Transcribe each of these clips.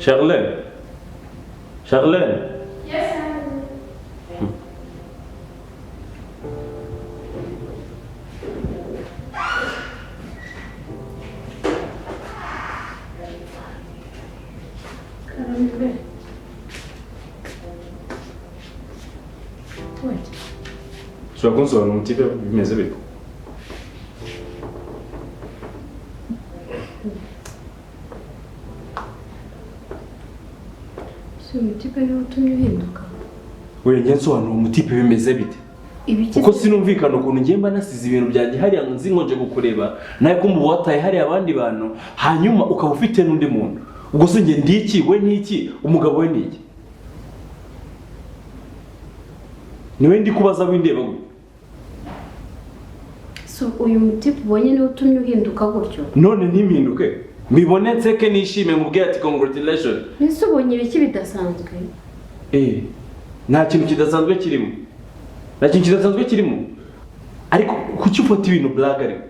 Charlene. Charlene. Yes, Ushobora kunsobanurira umutipe bimeze bite? si umutipe niwe utumye uhinduka. Oya njye nsobanura umutipe bimeze bite? Kuko sinumvikana ukuntu ngiye mba nasize ibintu byanjye hariya nzi nkonje kukureba nawe ko mu wataye hariya abandi bantu hanyuma ukaba ufite n'undi muntu. Ubwo se njye ndiki we niki umugabo we niki? Niwe ndi kubaza windeba gute? So uyu mutipe ubonye niwe utumye uhinduka gutyo. None ntimpinduke. Mbibone nseke nishime mubwira ati congratulations. Nise ubonye ibiki bidasanzwe? Nta kintu kidasanzwe kirimo. Nta kintu kidasanzwe kirimo. Ariko kuki ufata ibintu blague ariko?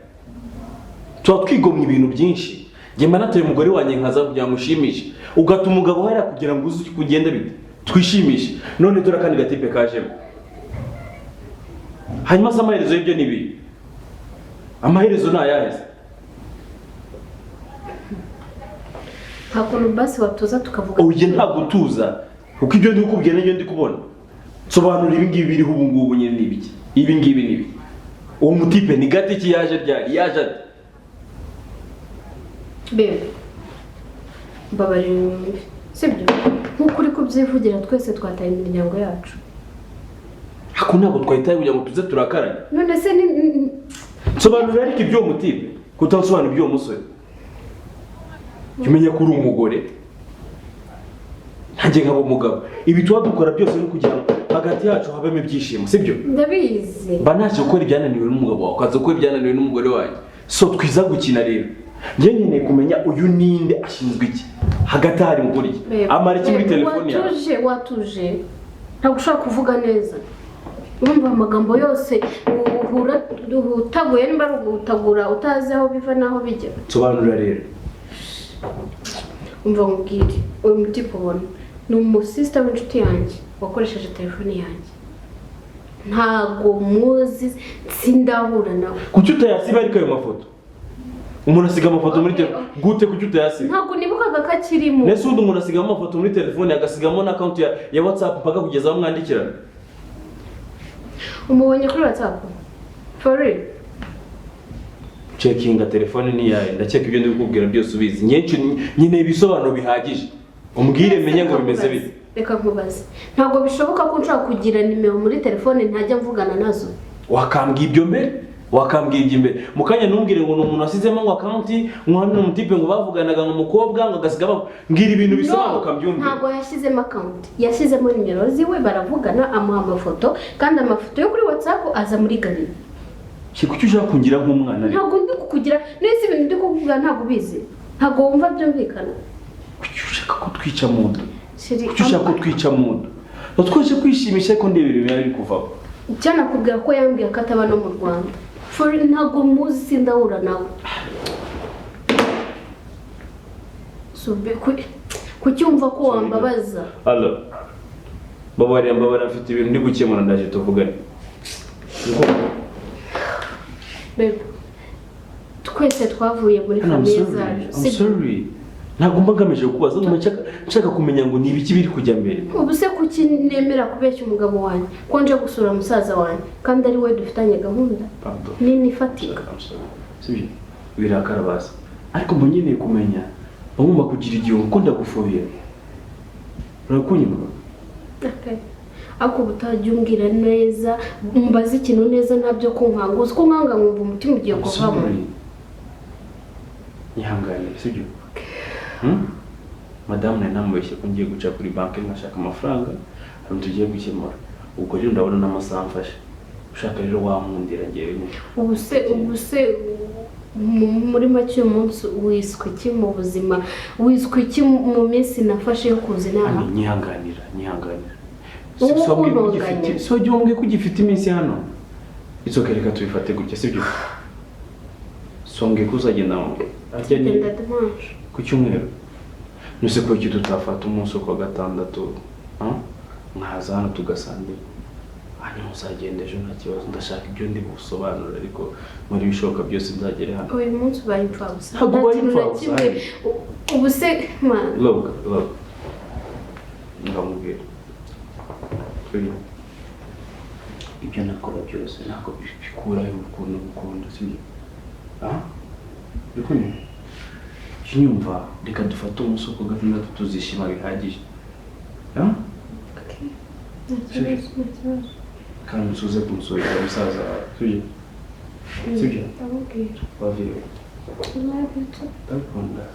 Tuba twigomwe ibintu byinshi. Nge mba natoye umugore wanjye nkaza kugira ngo ushimishe. Ugata umugabo hariya kugira ngo uzi kugenda bite. Twishimishe. None dore kandi gatipe kajemo. Hanyuma se amaherezo y'ibyo ni ibi. Amaherezo ni ayaheze. Hakuntu basi watuza tukavuga. Oye ntabwo tuza. Kuko ibyo ndi kukubwira n'ibyo ndi kubona. Sobanura ibi ngibi biriho ubu ngubu nyine ni ibiki. Ibi ngibi ni ibi. Uwo mutipe ni gati ki yaje ryari? Yaje ati. Bebe. Mbabarira sibyo. Nkuko uri kubyivugira twese twataye imiryango yacu. Hako ntabwo twahitaye kugira ngo tuze turakaranye. None se ni sobanura ariko ibyo mutipe kutansobanura ibyo musore. Kimenya ko uri umugore. Ntange nkabo umugabo. Ibi tuba dukora byose no kugira ngo hagati yacu habemo ibyishimo, sibyo? Ndabizi. Banaje gukora ibyananiwe n'umugabo wawe, ukaza gukora ibyananiwe n'umugore wanjye. So twiza gukina rero. Nje nkeneye kumenya uyu ninde ashinzwe iki. Hagati hari mukora iki. Amara iki muri telefone yawe. Watuje. Ntabwo ushaka kuvuga neza. Urumva amagambo yose utaguye nimba rugutagura utazi aho biva naho bijya. Sobanura rero. Umva ngubwire uyu mutipe ubona ni umusista w'inshuti yanjye wakoresheje telefone yanjye. Ntago muzi sindahura nawe. Kuki utayasiba ariko ayo mafoto? Umuntu asiga amafoto muri telefone. Gute kuki utayasiba? Ntago nibukaga ko akirimo. Nese undi umuntu asiga amafoto muri telefone agasigamo na account ya WhatsApp mpaka kugeza aho mwandikirana. Umubonye kuri WhatsApp? For real? Checkinga telefone ni yawe. Ndakeka ibyo ndi kukubwira byose ubizi. Nyine ibisobanuro bihagije. Umbwire menye ngo bimeze bite. Reka nkubaze. Ntago bishoboka ko nshaka kugira nimero muri telefone ntajya mvugana nazo. Wakambwiye ibyo mbere? Wakambwiye ibyo mbere. Mukanya ntumbwire ngo umuntu asizemo ngo account, umwana umutipe ngo bavuganaga ngo umukobwa ngo agasiga mbwira ibintu bisobanuka mbyumve. Ntago yashyizemo account. Yashyizemo nimero ziwe baravugana amuha amafoto kandi amafoto yo kuri WhatsApp aza muri gari. Kuki ushaka kungira nk'umwana rero? Ntago ndi kukugira nese ibintu ndi kuvuga ntago bizi. Ntago wumva byumvikana. Kuki ushaka kutwica mu nda? Kuki ushaka kutwica mu nda? Natwaje kwishimisha ariko ndebere bari kuvaho. Cyana kubwira ko yambwiye ko ataba no mu Rwanda. For ntago muzi sindahura nawe. Sube kuki umva ko wambabaza? Allo. Mbabara afite ibintu ndi gukemura ndaje tuvugane. Bebe. Twese twavuye muri famille zacu. I'm sorry. Ntabwo mbagamije kubaza ngo nshaka kumenya ngo ni ibiki biri kujya mbere. Ubu se kuki nemera kubeshya umugabo wanjye ko nje gusura musaza wanjye kandi ari we dufitanye gahunda. Nini fatika. Sibyo. Birakara basa. Ariko mbo nkeneye kumenya bagomba kugira igihe ko ndagufubiye. Urakunyuma? Okay. Ako butajya umbwira neza mbaza ikintu neza ntabyo kunkanguza ko nkanga nkumva umutima ugiye kuvamo. Nihangane sibyo? Madame na namubeshye ko ngiye guca kuri banki ngashaka amafaranga hano tugiye gukemura. Ubwo rero ndabona n'amasaha mfashe. Ushaka rero wankundira ngewe nyine. Ubu se muri make uyu munsi wiswe iki mu buzima wiswe iki mu minsi nafashe yo kuza inama? Nyihanganira. Sogye ko ugifite iminsi hano. Izoke reka tubifate gutya sibyo? Songe kuzagenda mu. Ku cyumweru. nuse ko iki tutafata umunsi wo kwa gatandatu mwaza hano tugasangira hanyuma uzagenda ejo nta kibazo ndashaka ibyo ndi busobanura ariko muri bishoboka byose nzagere hano uyu munsi ubaye imfabusa ntabwo ubaye imfabusa ubu se man look ngamubwira ibyo nakora byose ntabwo bikuraho urukundo gukunda sibyo bikomeye kinyumva reka dufate umunsi wo kwa gatandatu tuzishima bihagije kandi usuze kumusorera umusaza wawe sibyo wavire ndakunda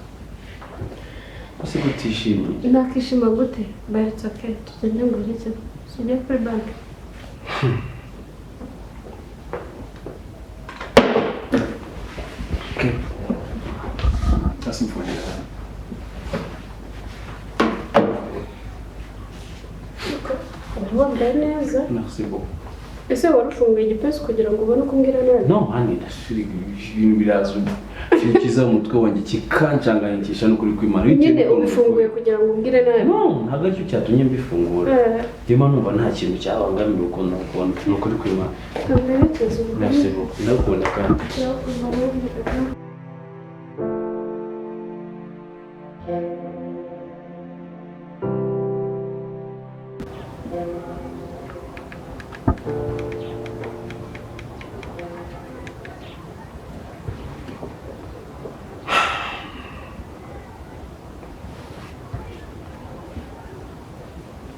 ese gutishimye nakishima gute but it's okay tugende ngo uretse sijya kuri banki okay that's important wambaye neza merci beaucoup ese wari ufunguye igipesi kugira ngo ubone uko umbwira nawe no honey ibintu biraza ikintu kiza mu mutwe wanjye kikancanganyikisha n'ukuri kw'Imana nyine ubifunguye kugira ngo umbwire nawe no ntabwo aricyo cyatumye mbifungura ndimo numva nta kintu cyabangamira urukundo ukunda n'ukuri kw'Imana merci beaucoup ndakunda kandi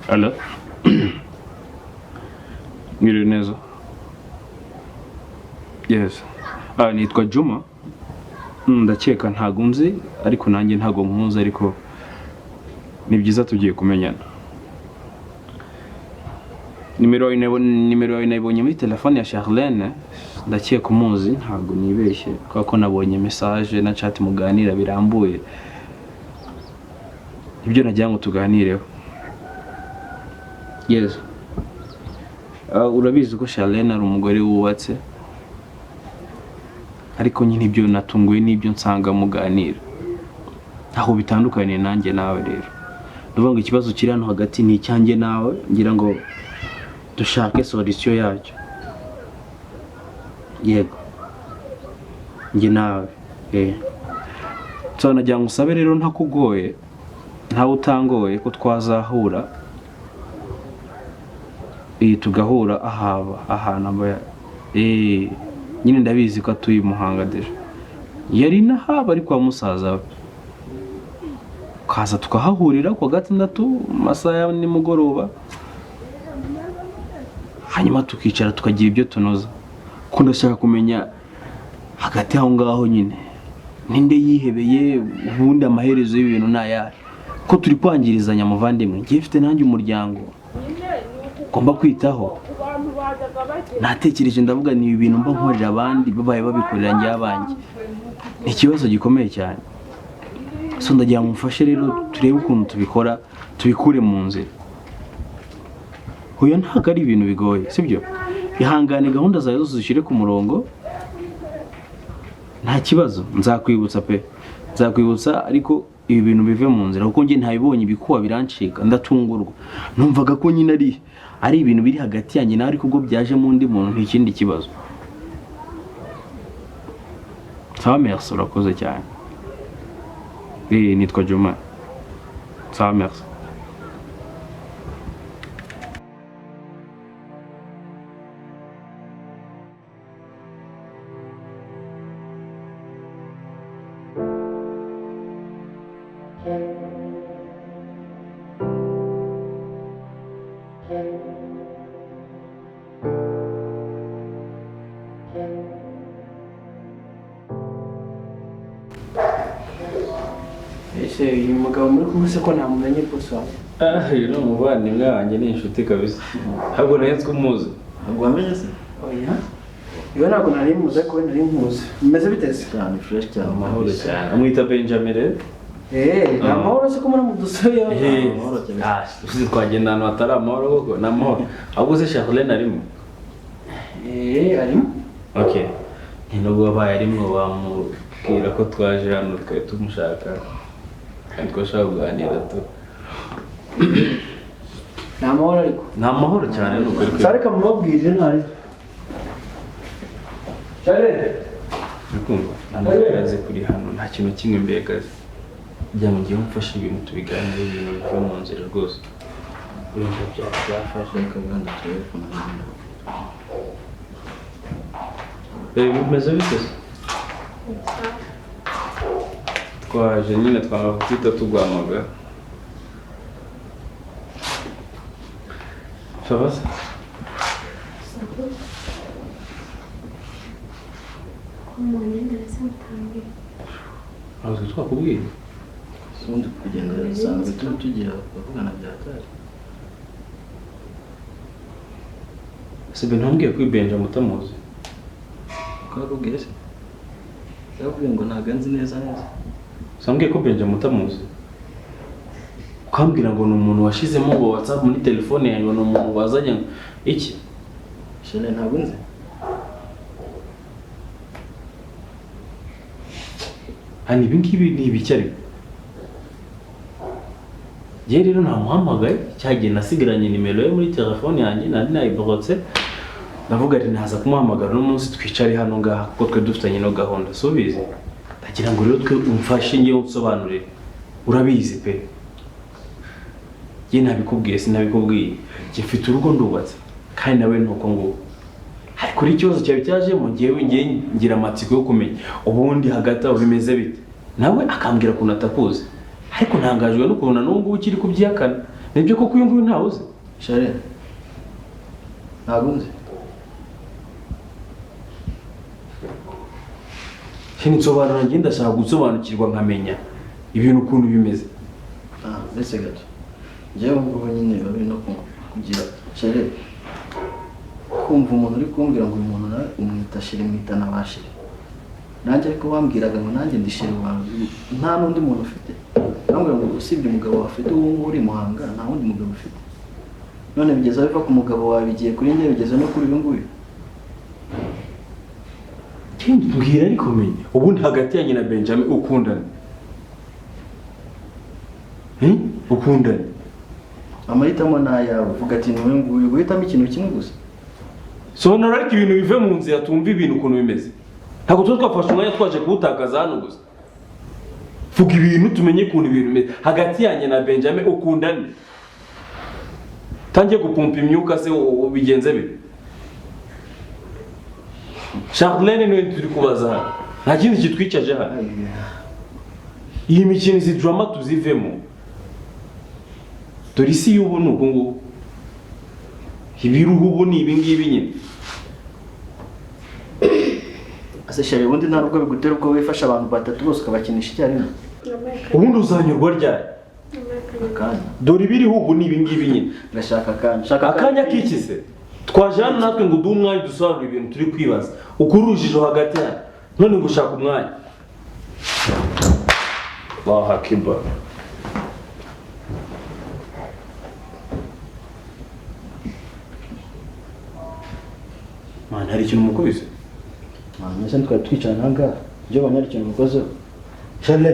Hello? Mwiriwe neza? Yes. Nitwa Juma. Ndakeka ntago nzi ariko nanjye ntago nkunze ariko ni byiza tugiye kumenyana. Nimero yawe nayibonye muri telefone ya Charlene. Ndakeka umuzi ntago nibeshye kuko nabonye message na chat muganira birambuye. Ibyo nagira ngo tuganireho. Yes. Urabizi ko Charlene ari umugore wubatse. Ariko nyine ibyo natunguye n'ibyo nsanga muganira. Aho bitandukanye nanjye nawe rero. Ndavuga ngo ikibazo kiri hano hagati ni icyanjye nawe ngira ngo dushake solution yacyo. Yego. Nge nawe. So nagira ngo usabe rero ntakugoye. Ntawe utangoye ko twazahura. Tugahura ahantu amba nyine ndabizi ko atuye Muhanga deje yari nahaba ari kwa musaza we kaza tukahahurira kwa gatandatu masaha ya nimugoroba hanyuma tukicara tukagira ibyo tunoza ko ndashaka kumenya hagati aho ngaho nyine ninde yihebeye ubundi amaherezo y'ibintu naya ko turi kwangirizanya muvandimwe ngiye mfite nanjye umuryango ngomba kwitaho natekereje ndavuga ni ibintu mba nkorera abandi babaye babikorera njye abanjye ikibazo gikomeye cyane so ndagira ngo mfashe rero turebe ukuntu tubikora tubikure mu nzira hoya ntago ari ibintu bigoye sibyo ihangane gahunda zawe zose zishire ku murongo nta kibazo nzakwibutsa pe nzakwibutsa ariko ibi bintu bive mu nzira kuko nge ntabibonye ibikuba birancika ndatungurwa numvaga ko nyine ari ibintu biri hagati yanjye nawe ariko ubwo byaje mu ndi muntu n'ikindi kibazo sawa merci urakoze cyane nitwa Juma sawa merci uyu mugabo muri kumwe se ko namumenye rwose wawe uyu ni umuvandimwe wanjye ni inshuti kabisa ntabwo nahenzwe umuzi ntabwo wamenye se oya iyo ntabwo nari muzi ariko we nari muzi bimeze biteze cyane fresh cyane amahoro cyane amwita Benjamin rero ni amahoro se ko muri mu dusore amahoro cyane usize twagenda ahantu hatari amahoro koko ni amahoro ahubwo se Charlene arimo arimo okay nubwo wabaye arimo bamubwira ko twaje hano twari tumushaka kandi twashaka kuganira tu nta mahoro ariko nta mahoro cyane nuko ariko sareka mubabwirije ntari Share urukundo namaze kuri hano nta kintu kimwe mbekaze njya mu gihe umfasha ibintu tubiganire ibintu biva mu nzira rwose urumva byafasha Akaganda telefone n'ibindi. bimeze bite se twaje nyine twahita tugwamaga Favas? Ntabwo twakubwiye Ubundi kugenda bisanzwe tugiye kuvugana bya tari. Sebe ntambwiye ko Benja mutamuzi Twakubwiye se? Yakubwiye ngo ntabwo nzi neza. Sambwiye ko Benja mutamuzi ukambwira ngo ni umuntu washizemo ngo WhatsApp muri telefone yanjye ni umuntu wazanye iki Shane ntabwo nzi. hani ibingibi ni ibicari je rero namuhamagaye cyagiye nasigaranye nimero ye muri telefone yanjye nari nayiborotse ndavuga ati naza kumuhamagara no munsi twicare hano ngaha kuko twe dufitanye no gahunda so bizi ndagira ngo rero twe umfashe ngiye unsobanurire urabizi pe je nabikubwiye sinabikubwiye je mfite urugo ndubatse kandi nawe nuko ngo hari kuri ikibazo cyawe cyajemo ngewe ngira amatsiko yo kumenya ubundi hagati aho bimeze bite nawe akambwira ko natakuze ariko ntangajwe no kubona n'ubwo ukiri kubyiyakana nibyo koko uyu nguyu ntawuze Shane ntabwo nzi. nsobanura njye ndashaka gusobanukirwa nkamenya ibintu ukuntu bimeze Ndetse gato njyewe ngo nyine babi no kugira Shane kumva umuntu uri kumbwira ngo uyu muntu umwita Shire mwita nabashire nanjye ariko bambwiraga ngo nanjye ndishire wawe nta n'undi muntu ufite nambwira ngo usibye umugabo afite uwo muri Muhanga nta wundi mugabo ufite none bigeze biva ku mugabo wawe bigiye kuri njye bigeze no kuri uyu nguyu mbwira ariko menya ubundi hagati yanjye na Benjamin ukundana ukundana amahitamo nayawe uvuga ati n'uyu nguyu guhitamo ikintu kimwe gusa sonora ariko ibintu bive mu nzira tumva ibintu ukuntu bimeze ntabwo tuba twafashe umwanya twaje kuwutakaza hano gusa vuga ibintu tumenye ukuntu ibintu bimeze hagati yanjye na Benjamin ukundane tangiye gupumpa imyuka se ubigenze bite Charlene niwe turi kubaza hano nta kindi kitwicaje hano iyi mikino izi drama tuzivemo dore isi y'ubu ni uku ngubu ibiruhu ubu ni ibingibi nyine ase Share ubundi nta nubwo bigutera ubwo wifasha abantu batatu bose ukabakinisha icyarimwe ubundi uzanyurwa ryari akanya dore ibiriho ubu ni ibingibi nyine ndashaka akanya k'ikize twaje hano natwe ngo duhe umwanya dusobanura ibintu turi kwibaza uko urujijo hagati yanyu none ngo ushaka umwanya Allahu Akbar man hari ikintu mukubise Nese twari twicarana hanga byo banyari ikintu mukoze Shale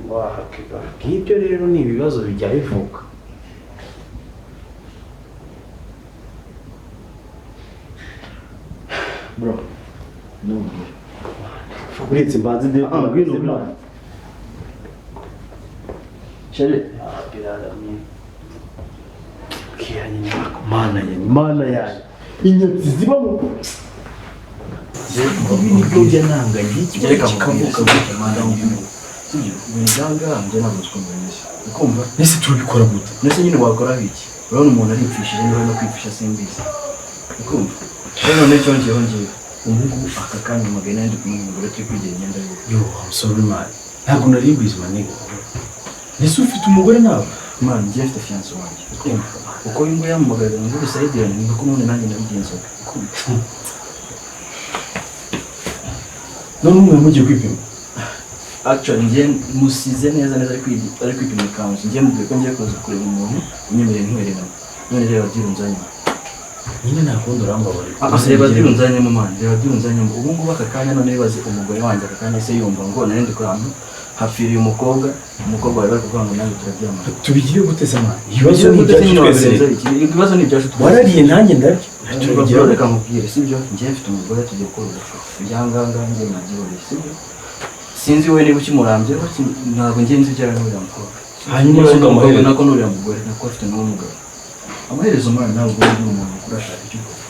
Allahu Akbar nk'ibyo rero ni ibibazo bijya bivuka bro no uretse mbanze de ngwino Share kiyanye mana yanjye inyatsi ziba mu ibi ni byo bya nanga reka kavuka gute mana y'umuntu Nijanga nje ntabwo twumvise ukumva nese turabikora gute nese nyine wakora iki urabona umuntu ari impfishije niba no kwifisha simbizi ukumva rero none cyo ngiye umugu aka kandi magana ndi kumugura cyo kwigira imyenda yo I'm sorry man ntabwo nari mbizi maniga nese ufite umugore nawe man ngiye mfite fiance wanjye ukumva uko yumva yamugara ngo bisayidirane ngo ko none nanjye nabigenza none umwe mugiye kwipima actually ngiye musize neza ari kwipima kanzu ngiye mubwiye ko ngiye kuza kureba umuntu unyemereye ntwererana none rero agira unzanye nyine nakundi urambabarira reba byunzanyemo mani reba byunzanyemo ubu ngubu aka kanya none bibaze umugore wanjye aka kanya se yumva ngo nari ndi kuramo hapfiriye umukobwa wari bari kuvuga ngo nanjye turabyamara tubigire gute se mani ibibazo ni ibyacu twese ibibazo ni ibyacu twese warariye nanjye ndarya turabigira reka mubwire sibyo njye mfite umugore tugiye gukora ubushobozi ibyanganga njye nabyiboneye sibyo sinzi we niba ukimurambyeho ntabwo njye nzi ibyawe n'uriya mukobwa hanyuma umukobwa nako n'uriya mugore nako afite n'uwo mugabo amaherezo mwana ntabwo uri umuntu urashaka icyo ukora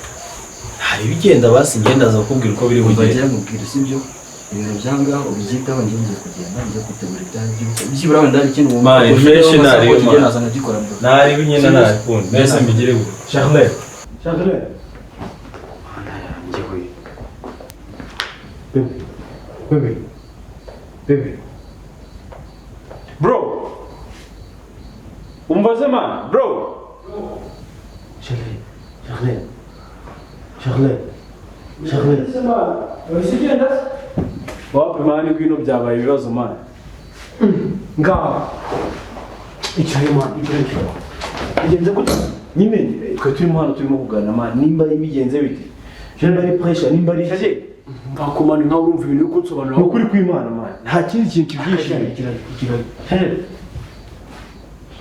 hari ibigenda basi ngenda aza kukubwira uko biri bugende bugende mubwire sibyo ibintu byangaho ubyitaho njye ngiye kugenda njye kwitegura ibyanjye byose byibura wenda hari ikintu wumva mani fresh nariyo njye naza nkagikora mbere nariyo nyine nakundi mbese mbigire gute Charles Mana yanjye we. Bebe. Bro. Umva se man, bro. Charles. Wapi mani kwino byabaye ibibazo mani. Ngaho icaye mani icaye bigenze gute Nyine twe turimo hano turimo kuganira mani nimba bigenze bite. Nimba ari pressure nimba ari shaje ngakomana nkaho urumva ibintu uko nsobanura nukuri kw'Imana mani. Nta kindi kintu kibyishimo.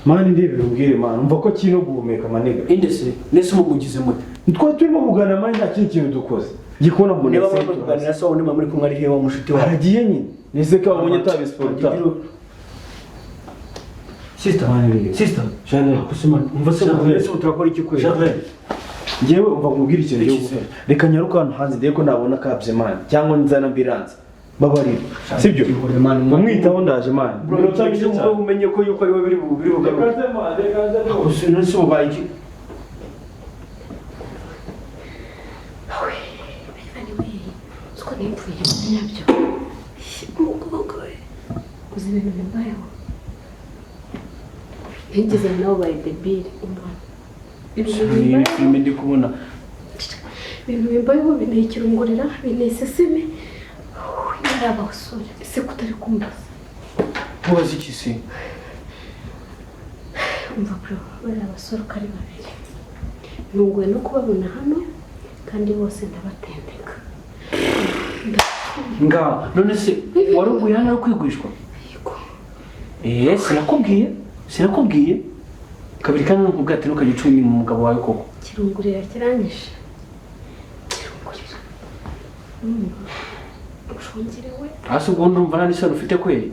Mani ndebe ubwire mani umva ko kino guhumeka manega. indese nese mugize mute Twa turimo kuganira mani nta kindi kintu dukoze. Gikona mu niba muri kuganira so ni muri kumwe ari hewa mushuti wawe Aragiye nyine. Nese ka wabonye tabi sport. sister Charles. kusema umva se Charles. nese turakora iki kweli Charles. Ngewe umva nkubwira ikintu cyo gukora. Reka nyaruka hano hanze ndebe ko nabona kabye mani cyangwa nzana ambulance. Babarira. Sibyo? Umwitaho ndaje mani. bro cyangwa umugabo umenye ko yuko ari we biri bugaruka usina se ubaye iki Uko nipfuye nyabyo. Umukobwa we. Uzi ibintu bimbayeho. Ntigeze nabo bari debile umva. iyi filime ndi kubona Ibintu bimbayeho binteye ikirungurira binteye iseseme. Yari abasore. Ese kutari kumbaza. mubaze iki se Umva bro, bari abasore uko ari babiri. Ntunguwe no kubabona hano kandi bose ndabatendeka. ngaho none se waruguye hano ari kwigwishwa Yego. sinakubwiye kabiri kandi nkubwira ati ntukajya uca inyuma umugabo wawe koko Kirungurira kiranyishe. Kirungurira. Ushongerewe. hasi ubwo ndumva nta n'isano ufite kweri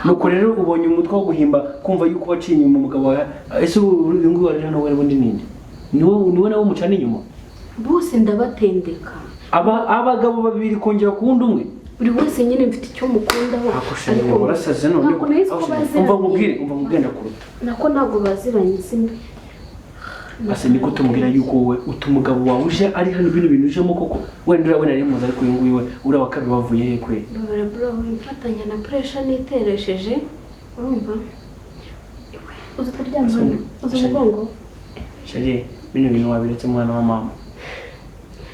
nuko rero ubonye umutwe wo guhimba kumva yuko waciye inyuma umugabo wawe ese uyu nguyu wari hano wari undi ninde niwe nawe umucana inyuma Bose ndabatendeka. abagabo babiri kongera ku wundi umwe Buri wese nyine mfite icyo mukundaho. akoshanya warasaze none Ntabwo nahise ko baziranye. umva nkubwire ndakuruta Nako ntabwo baziranye simbi. ase niko tumubwira yuko wowe umugabo wawe uje ari hano ibintu bintu ujemo koko wenda urabona ari muzi ariko uyu nguyu we uriya wakabi wavuye he kwe Babara bro mfatanya na pressure niteresheje. Urumva? Uzi kuryama hano. Uzi umugongo. shaje bino bintu wabiretse mwana wa mama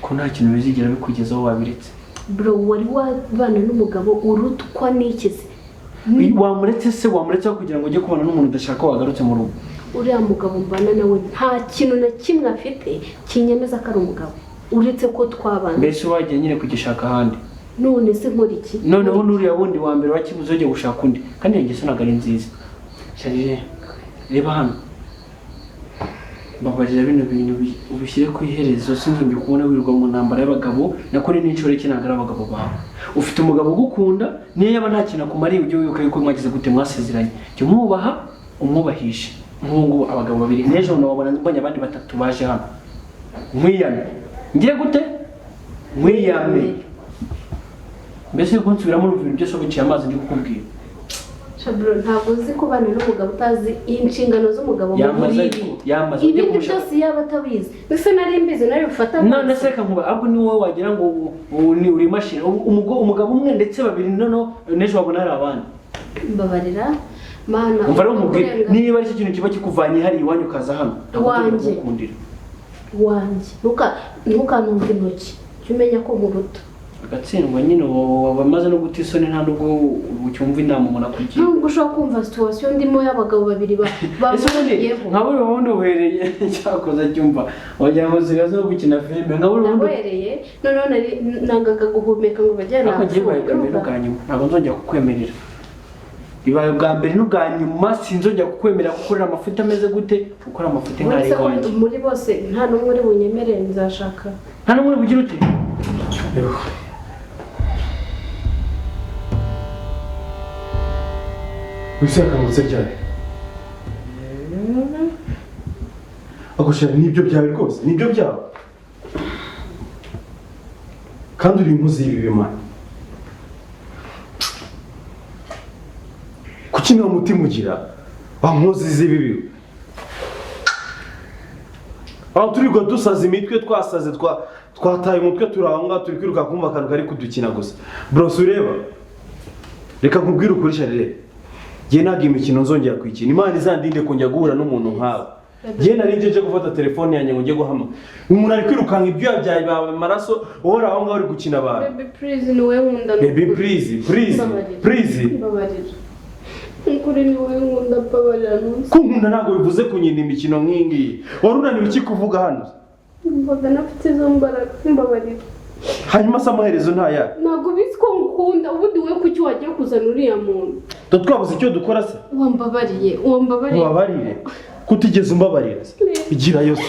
ko nta kintu bizigira bikugezaho wabiretse Bro wari wabana n'umugabo urutwa n'ikizi. wamuretse kugira ngo ujye kubana n'umuntu udashaka wagarutse mu rugo Uriya mugabo mbana nawe nta kintu na kimwe afite kinyemeza ko ari umugabo. Uretse ko twabana. mbese wagiye nyine kugishaka ahandi None se nkora iki? noneho n'uriya wundi wa mbere wakibuze ujye gushaka undi kandi iyo ngeso ntabwo ari nziza sharire reba hano mbabarira bino bintu ubishyire ku iherezo sinzumve kubona wirirwa mu ntambara y'abagabo nakuri n'inshoreke ntabwo ari abagabo bawe ufite umugabo ugukunda niyo yaba nta kintu akumariye ujye wibuka yuko mwagize gute mwasezeranye jya umwubaha umwubahishe nk'ubu ngubu abagabo babiri n'ejo wabona mbonye abandi batatu baje hano nkwiyame ngiye gute nkwiyame mbese yuko nsubiramo urumva ibintu byose wiciye amazi ndi kukubwira Shabro ntabwo uzi ko bana n'umugabo utazi inshingano z'umugabo muri ibi. Ibindi byose yaba atabizi. Mbese nari mbizi nari bifata. None se reka nkuba ahubwo ni wowe wagira ngo ni uri mashini umugabo umwe ndetse babiri noneho n'ejo wabona hari abandi Mbabarira mana. umva rero nkubwire niba ari cyo kintu kiba kikuvanye hari iwanyu ukaza hano wanjye ntukantumve intoki jya umenya ko muruta agatsindwa nyine wamaze no guta isoni nta nubwo ucyumva inama umuntu akugira. ntabwo ushobora kumva situation ndimo y'abagabo babiri nka buri wundi uhereye cyakoze cyumva wagira ngo zigaze no gukina filime nka buri wundi uhereye noneho nangaga guhumeka ngo bajyane ako giye baye mbere n'ubwa nyuma ntabwo nzongera kukwemerera bibaye bwa mbere n'ubwa nyuma sinzongera kukwemerera gukorera amafuti ameze gute gukora amafuti nk'ari iwanjye muri bose nta n'umwe uri bunyemerere nzashaka nta n'umwe uri bugira ute wisekangutse ryari agushira nibyo byawe rwose nibyo byawe kandi uri inkozi y'ibi bimana kuki nta mutima ugira wa nkozi z'ibibi aho turirwa dusaza imitwe twasaze twataye umutwe turanga turi kwiruka kumva akantu kari kudukina gusa bros ureba reka nkubwire ukuri sharire Jye ntabwo imikino nzongera kwikina Imana izandinde kongera guhura n'umuntu nkawe Jye nari njeje gufata telefone yanjye ngo njye guhama umuntu ari kwirukanka ibyo yabyaye bawe maraso uhora aho ngaho uri gukina abantu baby please ni wowe nkunda baby please ukuri ni wowe nkunda babarira nunse kunkunda ntabwo bivuze kunyina imikino nk'ingiyi wari unaniwe iki kuvuga hano mbaga nafite izo mbaraga mbabarira hanyuma se amaherezo ntaya ntabwo bizi ko ngukunda ubundi wowe kuki wagiye kuzana uriya muntu twabuze icyo dukora se wambabariye ubabarire kutigeze umbabarira igira yose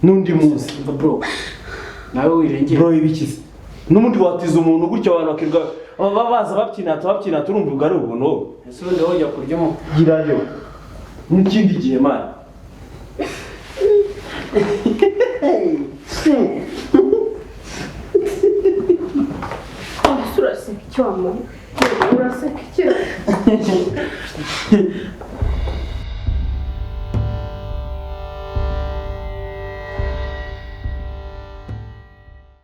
n'undi munsi bro nawe wirengera bro ibikize n'ubundi watiza umuntu gutyo abantu bakirwa babaza babyina turumva ubwo ari ubuntu ese ubundi wajya kuryamo girayo n'ikindi gihe mana uraseka icyo wamuha uraseka icyo